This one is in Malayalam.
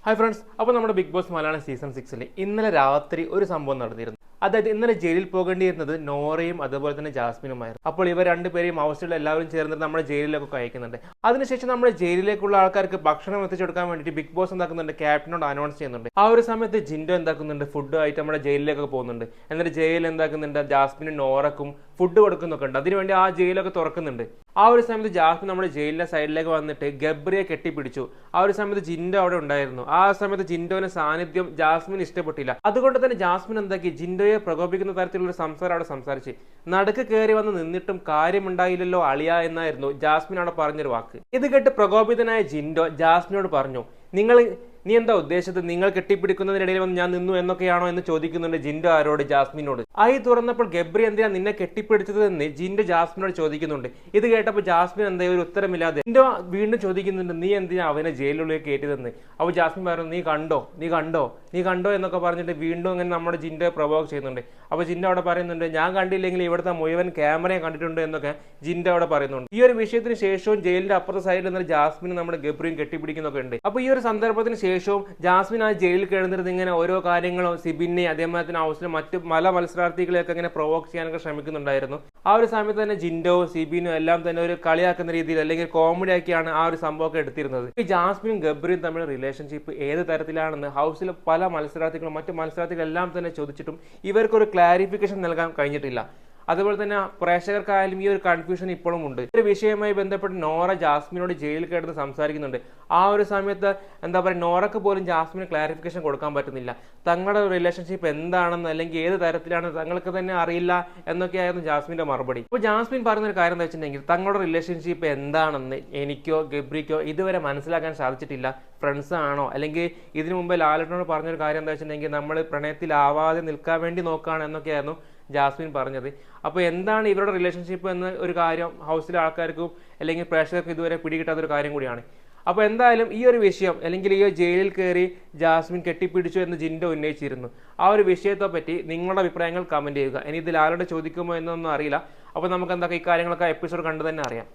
ഹായ് ഫ്രണ്ട്സ്, അപ്പോൾ നമ്മുടെ ബിഗ് ബോസ് മലയാളം സീസൺ 6 ഇന്നലെ രാത്രി ഒരു സംഭവം നടന്നിരുന്നു. അതായത് ഇന്നലെ ജയിലിൽ പോകേണ്ടിയിരുന്നത് നോറയും അതുപോലെ തന്നെ ജാസ്മിനുമായിരുന്നു. അപ്പോൾ ഇവർ രണ്ടുപേരെയും ഹൗസിലുള്ള എല്ലാവരും ചേർന്നിട്ട് നമ്മുടെ ജയിലിലേക്കൊക്കെ അയക്കുന്നുണ്ട്. അതിനുശേഷം നമ്മുടെ ജയിലിലേക്കുള്ള ആൾക്കാർക്ക് ഭക്ഷണം എത്തിച്ചു കൊടുക്കാൻ വേണ്ടിയിട്ട് ബിഗ് ബോസ് എന്താക്കുന്നുണ്ട്, ക്യാപ്റ്റനോട് അനൗൺസ് ചെയ്യുന്നുണ്ട്. ആ ഒരു സമയത്ത് ജിൻഡോ എന്താക്കുന്നുണ്ട്, ഫുഡ് ആയിട്ട് നമ്മുടെ ജയിലിലേക്കൊക്കെ പോകുന്നുണ്ട്. എന്നിട്ട് ജയിലിൽ എന്താക്കുന്നുണ്ട്, ജാസ്മിനും നോറക്കും ഫുഡ് കൊടുക്കുന്നൊക്കെ ഉണ്ട്. അതിനുവേണ്ടി ആ ജയിലൊക്കെ തുറക്കുന്നുണ്ട്. ആ ഒരു സമയത്ത് ജാസ്മിൻ നമ്മുടെ ജയിലിന്റെ സൈഡിലേക്ക് വന്നിട്ട് ഗബ്രിയെ കെട്ടിപ്പിടിച്ചു. ആ ഒരു സമയത്ത് ജിൻഡോ അവിടെ ഉണ്ടായിരുന്നു. ആ സമയത്ത് ജിൻഡോന്റെ സാന്നിധ്യം ജാസ്മിൻ ഇഷ്ടപ്പെട്ടില്ല. അതുകൊണ്ട് തന്നെ ജാസ്മിൻ എന്താക്കി, ജിൻഡോയെ പ്രകോപിക്കുന്ന തരത്തിലുള്ള സംസാരം അവിടെ സംസാരിച്ച് നടുക്ക് കയറി വന്ന് നിന്നിട്ടും കാര്യമുണ്ടായില്ലല്ലോ അളിയ എന്നായിരുന്നു ജാസ്മിൻ അവിടെ പറഞ്ഞൊരു വാക്ക്. ഇത് കേട്ട് പ്രകോപിതനായ ജിൻഡോ ജാസ്മിനോട് പറഞ്ഞു, നീ എന്താ ഉദ്ദേശിച്ചത്, നിങ്ങൾ കെട്ടിപ്പിടിക്കുന്നതിനിടയിൽ വന്ന് ഞാൻ നിന്നു എന്നൊക്കെയാണോ എന്ന് ചോദിക്കുന്നുണ്ട് ജിൻഡോ ആരോട്, ജാസ്മിനോട്. ആയി തുറന്നപ്പോൾ ഗബ്രി എന്തിനാ നിന്നെ കെട്ടിപ്പിടിച്ചത് എന്ന് ജിൻഡോ ജാസ്മിനോട് ചോദിക്കുന്നുണ്ട്. ഇത് കേട്ടപ്പോൾ ജാസ്മിൻ എന്താ ഒരു ഉത്തരമില്ലാതെ ജിൻഡോ വീണ്ടും ചോദിക്കുന്നുണ്ട്, നീ എന്തിനാ അവനെ ജയിലിനുള്ളിൽ കയറ്റിയതെന്ന്. അപ്പോൾ ജാസ്മിൻ പറഞ്ഞു, നീ കണ്ടോ എന്നൊക്കെ പറഞ്ഞിട്ട് വീണ്ടും അങ്ങനെ നമ്മുടെ ജിൻഡോയെ പ്രൊവോക്ക് ചെയ്യുന്നുണ്ട്. അപ്പോൾ ജിൻഡോ അവിടെ പറയുന്നുണ്ട്, ഞാൻ കണ്ടില്ലെങ്കിൽ ഇവിടുത്തെ മുഴുവൻ ക്യാമറയെ കണ്ടിട്ടുണ്ട് എന്നൊക്കെ ജിൻഡോ അവിടെ പറയുന്നുണ്ട്. ഈ ഒരു വിഷയത്തിന് ശേഷവും ജയിലിന്റെ അപ്പുറത്തെ സൈഡിൽ നിന്ന് ജാസ്മിനും നമ്മുടെ ഗബ്രിയും കെട്ടിപ്പിടിക്കുന്നൊക്കെ ഉണ്ട്. അപ്പോൾ ഈ ഒരു സന്ദർഭത്തിന് ശേഷവും ജാസ്മിൻ ആ ജയിലിൽ കിടന്നിരുന്ന് ഇങ്ങനെ ഓരോ കാര്യങ്ങളും സിബിനെ അതേപോലെ തന്നെ ഹൗസിലെ മറ്റു പല മത്സരാർത്ഥികളെയൊക്കെ ഇങ്ങനെ പ്രൊവോക്ക് ചെയ്യാനൊക്കെ ശ്രമിക്കുന്നുണ്ടായിരുന്നു. ആ ഒരു സമയത്ത് തന്നെ ജിൻഡോ സിബിനും എല്ലാം തന്നെ ഒരു കളിയാക്കുന്ന രീതിയിൽ അല്ലെങ്കിൽ കോമഡി ആക്കിയാണ് ആ ഒരു സംഭവമൊക്കെ എടുത്തിരുന്നത്. ഈ ജാസ്മിനും ഗബ്രിയും തമ്മിൽ റിലേഷൻഷിപ്പ് ഏത് തരത്തിലാണെന്ന് ഹൗസിലെ പല മത്സരാർത്ഥികളും മറ്റു മത്സരാർത്ഥികളെല്ലാം തന്നെ ചോദിച്ചിട്ടും ഇവർക്കൊരു ക്ലാരിഫിക്കേഷൻ നൽകാൻ കഴിഞ്ഞിട്ടില്ല. അതുപോലെ തന്നെ പ്രേക്ഷകർക്കായാലും ഈ ഒരു കൺഫ്യൂഷൻ ഇപ്പോഴും ഉണ്ട്. ഒരു വിഷയവുമായി ബന്ധപ്പെട്ട് നോറ ജാസ്മിനോട് ജയിലിൽ കിടന്ന് സംസാരിക്കുന്നുണ്ട്. ആ ഒരു സമയത്ത് എന്താ പറയുക, നോറക്ക് പോലും ജാസ്മിന് ക്ലാരിഫിക്കേഷൻ കൊടുക്കാൻ പറ്റുന്നില്ല. തങ്ങളുടെ റിലേഷൻഷിപ്പ് എന്താണെന്ന് അല്ലെങ്കിൽ ഏത് തരത്തിലാണ് തങ്ങൾക്ക് തന്നെ അറിയില്ല എന്നൊക്കെയായിരുന്നു ജാസ്മിന്റെ മറുപടി. അപ്പോൾ ജാസ്മിൻ പറയുന്ന ഒരു കാര്യം എന്താ വെച്ചിട്ടുണ്ടെങ്കിൽ, തങ്ങളുടെ റിലേഷൻഷിപ്പ് എന്താണെന്ന് എനിക്കോ ഗബ്രിക്കോ ഇതുവരെ മനസ്സിലാക്കാൻ സാധിച്ചിട്ടില്ല. ഫ്രണ്ട്സ് ആണോ, അല്ലെങ്കിൽ ഇതിനു മുമ്പ് ലാലേട്ടനോട് പറഞ്ഞൊരു കാര്യം എന്താ വെച്ചിട്ടുണ്ടെങ്കിൽ, നമ്മൾ പ്രണയത്തിലാവാതെ നിൽക്കാൻ വേണ്ടി നോക്കുകയാണ് എന്നൊക്കെയായിരുന്നു ജാസ്മിൻ പറഞ്ഞത്. അപ്പോൾ എന്താണ് ഇവരുടെ റിലേഷൻഷിപ്പ് എന്ന ഒരു കാര്യം ഹൗസിലെ ആൾക്കാർക്കും അല്ലെങ്കിൽ പ്രേക്ഷകർക്കും ഇതുവരെ പിടികിട്ടാത്തൊരു കാര്യം കൂടിയാണ്. അപ്പോൾ എന്തായാലും ഈ ഒരു വിഷയം അല്ലെങ്കിൽ ഈ ജയിലിൽ കയറി ജാസ്മിൻ കെട്ടിപ്പിടിച്ചു എന്ന് ജിൻഡോ ഉന്നയിച്ചിരുന്നു. ആ ഒരു വിഷയത്തെ പറ്റി നിങ്ങളുടെ അഭിപ്രായങ്ങൾ കമന്റ് ചെയ്യുക. ഇനി ഇത് ലാലോട് ചോദിക്കുമോ എന്നൊന്നും അറിയില്ല. അപ്പോൾ നമുക്ക് ഈ കാര്യങ്ങളൊക്കെ എപ്പിസോഡ് കണ്ടു തന്നെ അറിയാം.